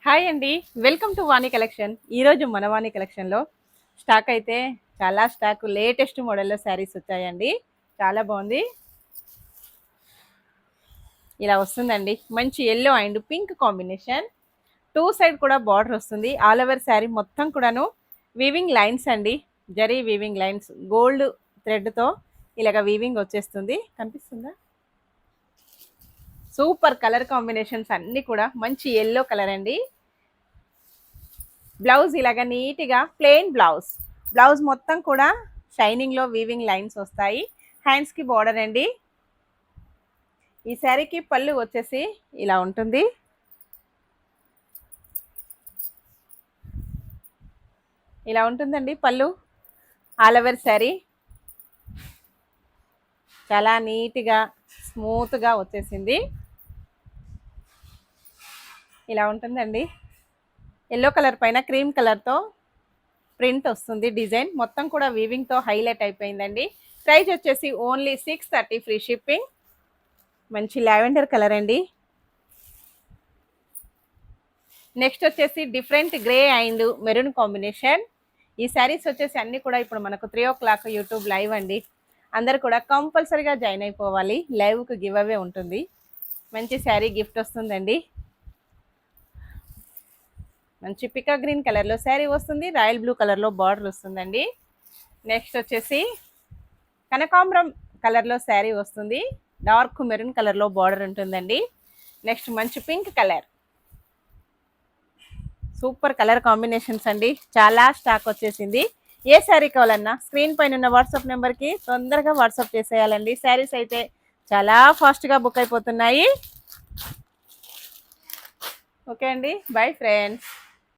Hi అండి. Welcome to Vani collection. ఈరోజు మన వాణి కలెక్షన్లో స్టాక్ అయితే చాలా లేటెస్ట్ మోడల్లో శారీస్ వచ్చాయండి. చాలా బాగుంది. ఇలా వస్తుందండి. మంచి yellow and pink combination. Two side కూడా బార్డర్ వస్తుంది. ఆల్ ఓవర్ శారీ మొత్తం కూడాను వీవింగ్ లైన్స్ అండి. జరీ వీవింగ్ లైన్స్ గోల్డ్ థ్రెడ్తో ఇలాగ వీవింగ్ వచ్చేస్తుంది. కనిపిస్తుందా? సూపర్ కలర్ కాంబినేషన్స్ అన్నీ కూడా మంచి ఎల్లో కలర్ అండి. బ్లౌజ్ ఇలాగ నీట్గా ప్లెయిన్ బ్లౌజ్ మొత్తం కూడా షైనింగ్లో వీవింగ్ లైన్స్ వస్తాయి. హ్యాండ్స్కి బార్డర్ అండి. ఈ శారీకి పళ్ళు వచ్చేసి ఇలా ఉంటుంది. ఇలా ఉంటుందండి పళ్ళు. ఆల్ ఓవర్ శారీ చాలా నీట్గా స్మూత్గా వచ్చేసింది. ఇలా ఉంటుందండి. ఎల్లో కలర్ పైన క్రీమ్ కలర్తో ప్రింట్ వస్తుంది. డిజైన్ మొత్తం కూడా వీవింగ్తో హైలైట్ అయిపోయిందండి. ప్రైస్ వచ్చేసి ఓన్లీ 630 ఫ్రీ షిప్పింగ్. మంచి లావెండర్ కలర్ అండి. నెక్స్ట్ వచ్చేసి different grey and maroon combination. ఈ శారీస్ వచ్చేసి అన్నీ కూడా ఇప్పుడు మనకు 3 o'clock యూట్యూబ్ లైవ్ అండి. అందరు కూడా కంపల్సరీగా జాయిన్ అయిపోవాలి. లైవ్కి గివ్ అవే ఉంటుంది. మంచి శారీ గిఫ్ట్ వస్తుందండి. మంచి పికా గ్రీన్ కలర్లో శారీ వస్తుంది. రాయల్ బ్లూ కలర్లో బార్డర్ వస్తుందండి. నెక్స్ట్ వచ్చేసి కనకాంబరం కలర్లో శారీ వస్తుంది. డార్క్ మెరూన్ కలర్లో బార్డర్ ఉంటుందండి. నెక్స్ట్ మంచి pink colour. Super colour combinations అండి. చాలా స్టాక్ వచ్చేసింది. ఏ శారీ కావాలన్నా స్క్రీన్ పైన ఉన్న వాట్సాప్ నెంబర్కి తొందరగా వాట్సాప్ చేసేయాలండి. శారీస్ అయితే చాలా ఫాస్ట్గా బుక్ అయిపోతున్నాయి. ఓకే అండి, బై ఫ్రెండ్స్.